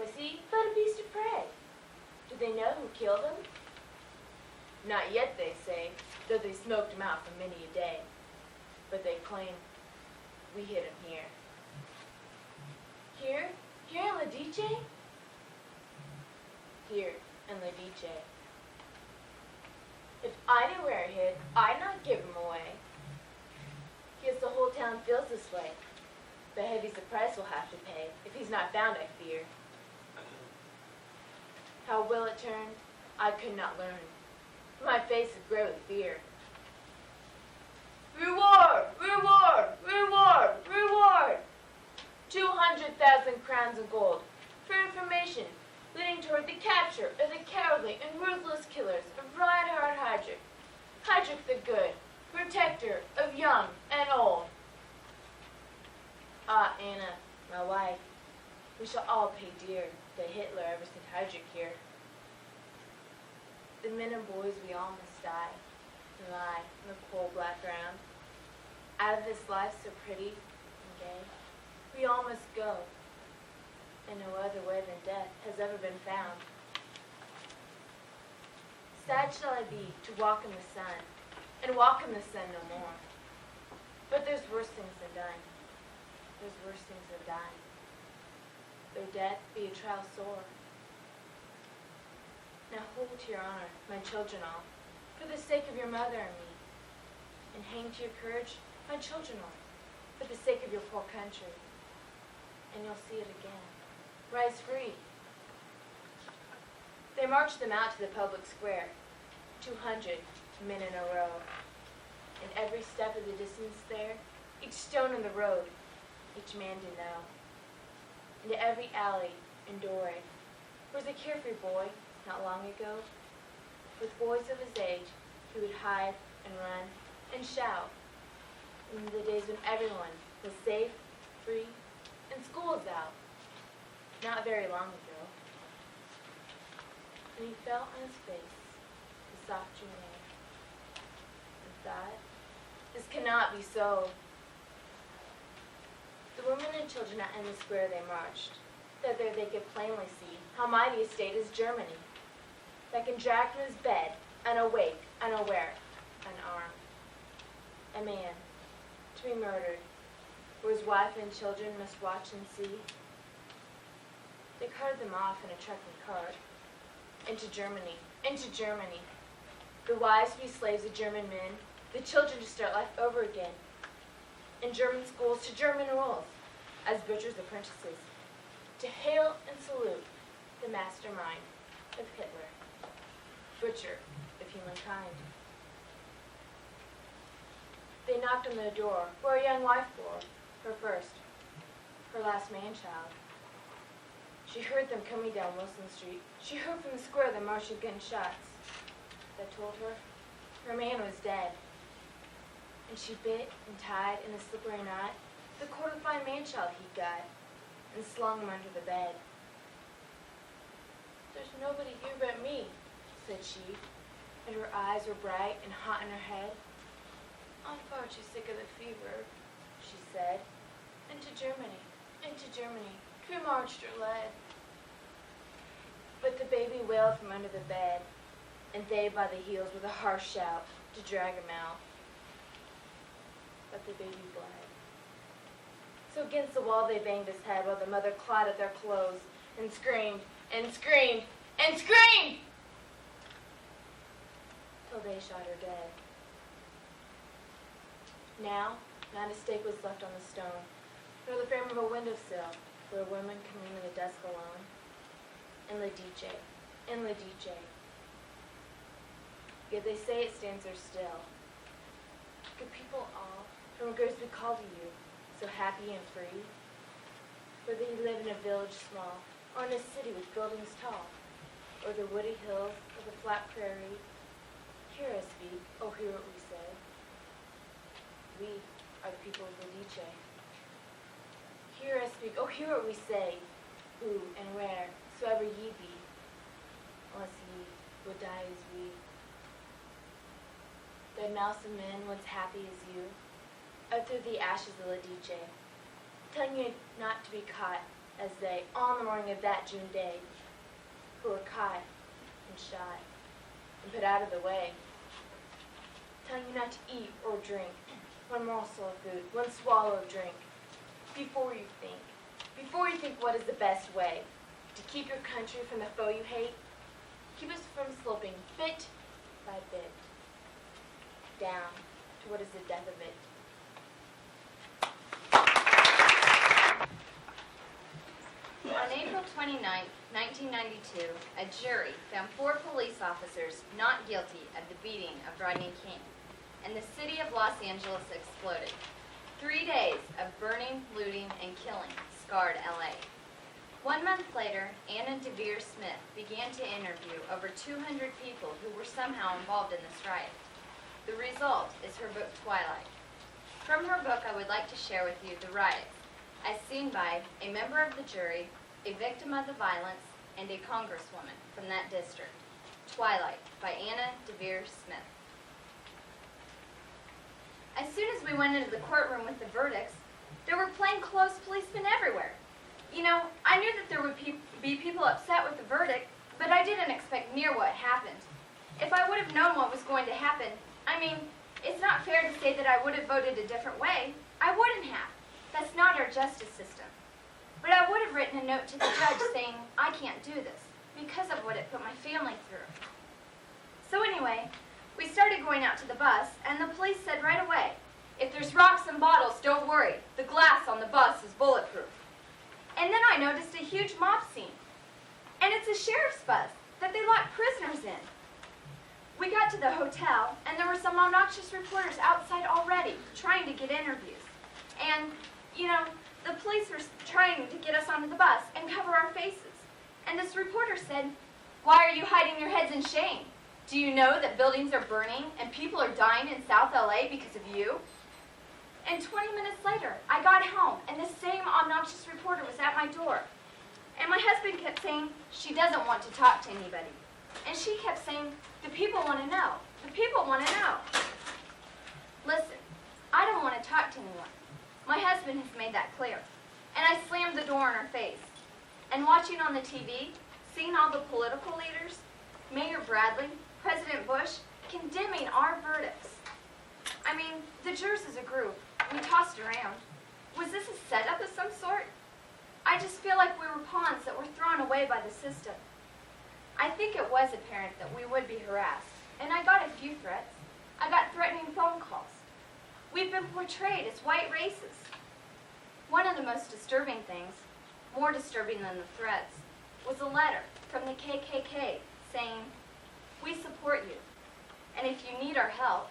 was he but a beast of prey? Do they know who killed him? Not yet, they say, though they smoked him out for many a day. But they claim we hid him here. Here? Here in Ladice? Here in Ladice. If I knew where he hid, I'd not give him away. Yes, the whole town feels this way. But heavy's the price we'll have to pay if he's not found, I fear. How will it turn? I could not learn. My face is gray with fear. Reward! Reward! Reward! Reward! 200,000 crowns of gold for information leading toward the capture of the cowardly and ruthless killers of Reinhard Heydrich. Heydrich the Good, protector of young and old. Ah, Anna, my wife, we shall all pay dear that Hitler ever sent Heydrich here. The men and boys, we all must die and lie in the cold black ground. Out of this life so pretty and gay, we all must go, and no other way than death has ever been found. Sad shall I be to walk in the sun, and walk in the sun no more. But there's worse things than dying. There's worse things than dying. Though death be a trial sore. Now hold to your honor, my children all, for the sake of your mother and me. And hang to your courage, my children all, for the sake of your poor country. And you'll see it again. Rise free. They marched them out to the public square, 200 men in a row. And every step of the distance there, each stone in the road, each man to know. Into every alley and doorway was a carefree boy, not long ago. With boys of his age, he would hide and run and shout. In the days when everyone was safe, free, and school was out. Not very long ago. And he felt on his face the soft June air, and thought, this cannot be so. The women and children out in the square they marched. Thither they could plainly see how mighty a state is Germany, that can drag from his bed, unawake, unaware, unarmed. A man, to be murdered, where his wife and children must watch and see. They carted them off in a trucking cart, into Germany, into Germany. The wives to be slaves of German men, the children to start life over again. In German schools, to German rules, as butchers' apprentices, to hail and salute the mastermind of Hitler, butcher of humankind. They knocked on the door where a young wife bore, her first, her last man-child. She heard them coming down Wilson Street. She heard from the square the march of gunshots that told her her man was dead. And she bit and tied in a slippery knot the cord of fine man-child he'd got and slung him under the bed. There's nobody here but me, said she, and her eyes were bright and hot in her head. I'm far too sick of the fever, she said. Into Germany, to be marched or led. But the baby wailed from under the bed, and they by the heels with a harsh shout to drag him out. But the baby bled. So against the wall they banged his head while the mother clawed at their clothes and screamed and screamed and screamed till they shot her dead. Now, not a stake was left on the stone, nor the frame of a windowsill where a woman can lean in the dusk alone. In Ladice. Yet they say it stands there still. Good people all, from grace we call to you, so happy and free. Whether you live in a village small, or in a city with buildings tall, or the woody hills or the flat prairie, hear us speak, oh hear what we say. We are the people of Ladice. Hear us speak, oh hear what we say, who and where, soever ye be, unless ye would die as we. Dead mouse of men once happy as you, up through the ashes of Ladice, telling you not to be caught as they, on the morning of that June day, who were caught and shot and put out of the way, telling you not to eat or drink one morsel of food, one swallow of drink, before you think what is the best way to keep your country from the foe you hate, keep us from slipping bit by bit down to what is the death of it. On April 29, 1992, a jury found 4 police officers not guilty of the beating of Rodney King, and the city of Los Angeles exploded. 3 days of burning, looting, and killing scarred LA. 1 month later, Anna Deavere Smith began to interview over 200 people who were somehow involved in this riot. The result is her book, Twilight. From her book, I would like to share with you the riots, as seen by a member of the jury, a victim of the violence, and a congresswoman from that district. Twilight by Anna Deavere Smith. As soon as we went into the courtroom with the verdicts, there were plainclothes policemen everywhere. You know, I knew that there would be people upset with the verdict, but I didn't expect near what happened. If I would have known what was going to happen, I mean, it's not fair to say that I would have voted a different way. I wouldn't have. That's not our justice system. But I would have written a note to the judge saying, I can't do this because of what it put my family through. So anyway, we started going out to the bus, and the police said right away, if there's rocks and bottles, don't worry. The glass on the bus is bulletproof. And then I noticed a huge mob scene. And it's a sheriff's bus that they locked prisoners in. We got to the hotel, and there were some obnoxious reporters outside already trying to get interviews. And, you know, the police were trying to get us onto the bus and cover our faces. And this reporter said, why are you hiding your heads in shame? Do you know that buildings are burning and people are dying in South LA because of you? And 20 minutes later, I got home, and the same obnoxious reporter was at my door. And my husband kept saying, she doesn't want to talk to anybody. And she kept saying, the people want to know. The people want to know. Listen, I don't want to talk to anyone. My husband has made that clear. And I slammed the door in her face. And watching on the TV, seeing all the political leaders, Mayor Bradley, President Bush, condemning our verdicts. I mean, the jurors as a group, we tossed around. Was this a setup of some sort? I just feel like we were pawns that were thrown away by the system. I think it was apparent that we would be harassed, and I got a few threats. I got threatening phone calls. We've been portrayed as white racists. One of the most disturbing things, more disturbing than the threats, was a letter from the KKK saying, we support you, and if you need our help,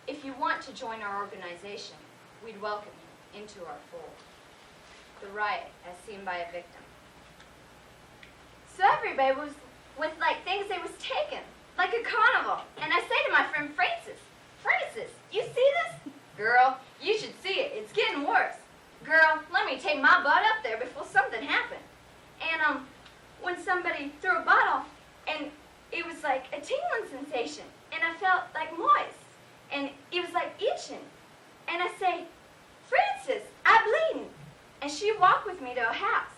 if you want to join our organization, we'd welcome you into our fold. The riot as seen by a victim. So everybody was with like things they was taking, like a carnival. And I say to my friend Frances, you see this? Girl, you should see it. It's getting worse. Girl, let me take my butt up there before something happened. And when somebody threw a bottle, and it was like a tingling sensation, and I felt like moist, and it was like itching. And I say, Frances, I'm bleeding. And she walked with me to a house.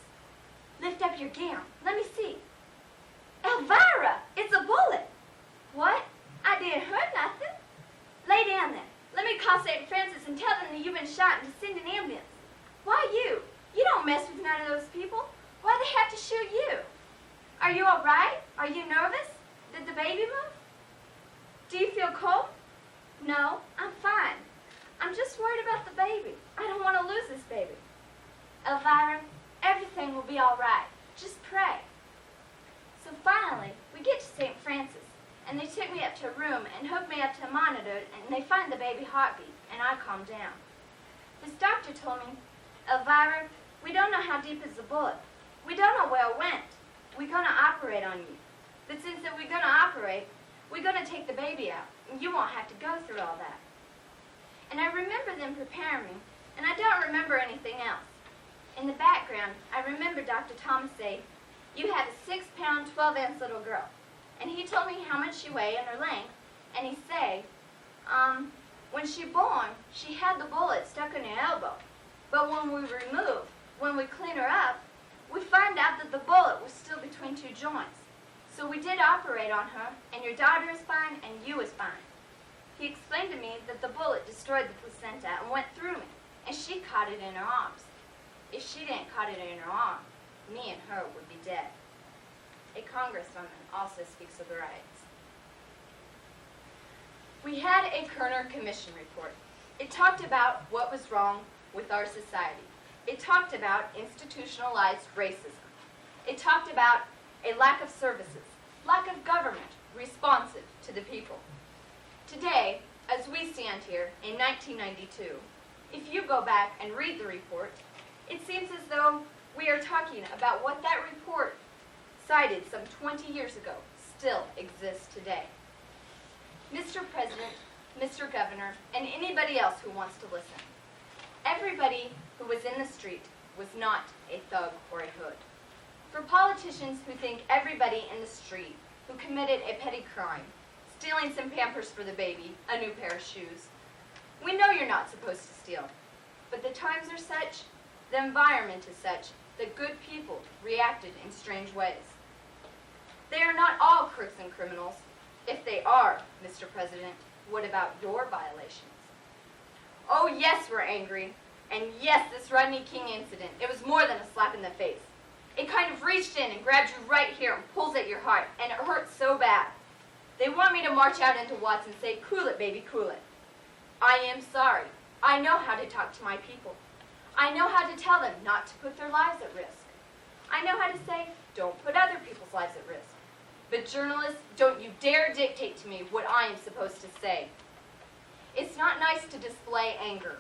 Lift up your gown. Let me see. Elvira, it's a bullet. What? I didn't hurt nothing. Lay down then. Let me call St. Francis and tell them that you've been shot and to send an ambulance. Why you? You don't mess with none of those people. Why they have to shoot you? Are you all right? Are you nervous? Did the baby move? Do you feel cold? No, I'm fine. I'm just worried about the baby. I don't want to lose this baby. Elvira, everything will be all right. Just pray. So finally, we get to St. Francis, and they took me up to a room and hooked me up to a monitor, and they find the baby heartbeat, and I calm down. This doctor told me, Elvira, we don't know how deep is the bullet. We don't know where it went. We're going to operate on you. But since that we're going to operate, we're going to take the baby out, and you won't have to go through all that. And I remember them preparing me, and I don't remember anything else. In the background, I remember Dr. Thomas say, you had a 6-pound, 12-ounce little girl. And he told me how much she weighed and her length, and he say, when she born, she had the bullet stuck in her elbow. But when we clean her up, we find out that the bullet was still between two joints. So we did operate on her, and your daughter is fine, and you is fine. He explained to me that the bullet destroyed the placenta and went through me, and she caught it in her arms. If she didn't caught it in her arm, me and her would be dead. A congresswoman also speaks of the rights. We had a Kerner Commission report. It talked about what was wrong with our society. It talked about institutionalized racism. It talked about a lack of services, lack of government responsive to the people. Today, as we stand here in 1992, if you go back and read the report, it seems as though we are talking about what that report cited some 20 years ago still exists today. Mr. President, Mr. Governor, and anybody else who wants to listen, everybody who was in the street was not a thug or a hood. For politicians who think everybody in the street who committed a petty crime, stealing some Pampers for the baby, a new pair of shoes, we know you're not supposed to steal, but the times are such, the environment is such, that good people reacted in strange ways. They are not all crooks and criminals. If they are, Mr. President, what about your violations? Oh, yes, we're angry. And yes, this Rodney King incident, it was more than a slap in the face. It kind of reached in and grabbed you right here and pulls at your heart, and it hurts so bad. They want me to march out into Watts and say, cool it, baby, cool it. I am sorry. I know how to talk to my people. I know how to tell them not to put their lives at risk. I know how to say, don't put other people's lives at risk. But journalists, don't you dare dictate to me what I am supposed to say. It's not nice to display anger.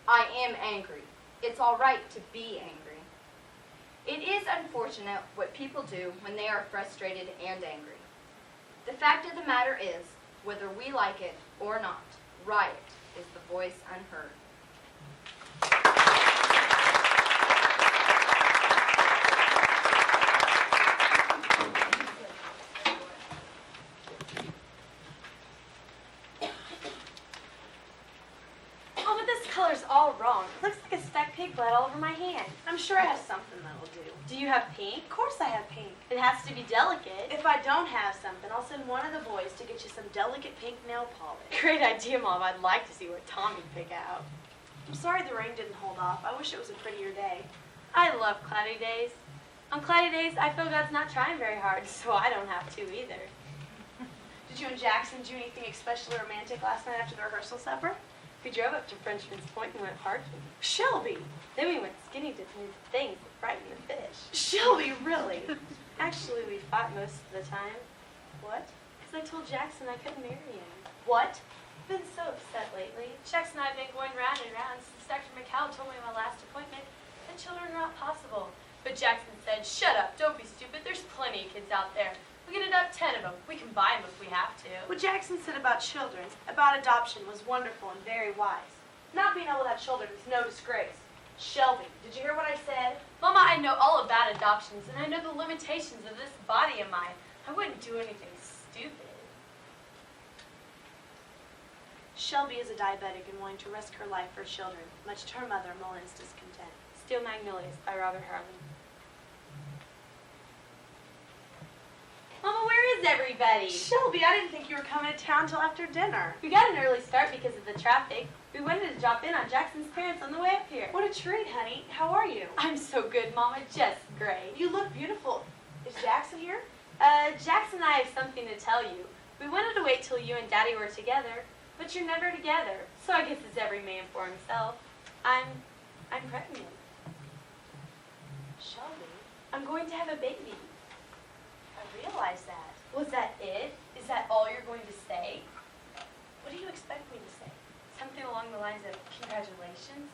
I am angry. It's all right to be angry. It is unfortunate what people do when they are frustrated and angry. The fact of the matter is, whether we like it or not, riot is the voice unheard. Color's all wrong. It looks like a speck pig blood all over my hand. I'm sure I have something that'll do. Do you have pink? Of course I have pink. It has to be delicate. If I don't have something, I'll send one of the boys to get you some delicate pink nail polish. Great idea, Mom. I'd like to see what Tommy'd pick out. I'm sorry the rain didn't hold off. I wish it was a prettier day. I love cloudy days. On cloudy days, I feel God's not trying very hard, so I don't have to either. Did you and Jackson do anything especially romantic last night after the rehearsal supper? We drove up to Frenchman's Point and went parking. Shelby! Then we went skinny dipping into things that frighten the fish. Shelby, really? Actually, we fought most of the time. What? Because I told Jackson I couldn't marry him. What? I've been so upset lately. Jackson and I have been going round and round since Dr. McCall told me at my last appointment that children are not possible. But Jackson said, shut up, don't be stupid. There's plenty of kids out there. We can adopt 10 of them. We can buy them if we have to. What Jackson said about children, about adoption, was wonderful and very wise. Not being able to have children is no disgrace. Shelby, did you hear what I said? Mama, I know all about adoptions, and I know the limitations of this body of mine. I wouldn't do anything stupid. Shelby is a diabetic and wanting to risk her life for children, much to her mother Mullins' discontent. Steel Magnolias by Robert Harlan. Mama, where is everybody? Shelby, I didn't think you were coming to town till after dinner. We got an early start because of the traffic. We wanted to drop in on Jackson's parents on the way up here. What a treat, honey. How are you? I'm so good, Mama. Just great. You look beautiful. Is Jackson here? Jackson and I have something to tell you. We wanted to wait till you and Daddy were together, but you're never together. So I guess it's every man for himself. I'm pregnant. Shelby, I'm going to have a baby. I realize that. Was that it? Is that all you're going to say? What do you expect me to say? Something along the lines of congratulations?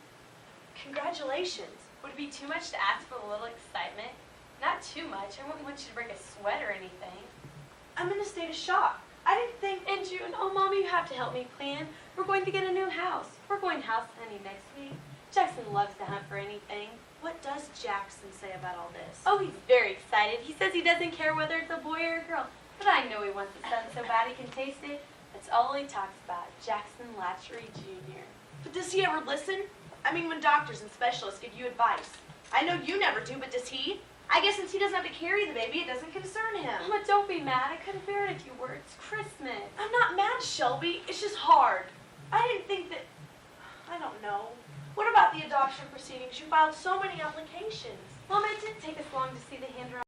Congratulations. Would it be too much to ask for a little excitement? Not too much. I wouldn't want you to break a sweat or anything. I'm in a state of shock. I didn't think... And June, oh, Mommy, you have to help me plan. We're going to get a new house. We're going house hunting next week. Jackson loves to hunt for anything. What does Jackson say about all this? Oh, he's very excited. He says he doesn't care whether it's a boy or a girl. But I know he wants a son so bad he can taste it. That's all he talks about, Jackson Latchery Jr. But does he ever listen? I mean, when doctors and specialists give you advice. I know you never do, but does he? I guess since he doesn't have to carry the baby, it doesn't concern him. Mama, don't be mad. I couldn't bear it if you were. It's Christmas. I'm not mad, Shelby. It's just hard. I didn't think that... I don't know. What about the adoption proceedings? You filed so many applications. Mama, it didn't take us long to see the handwriting.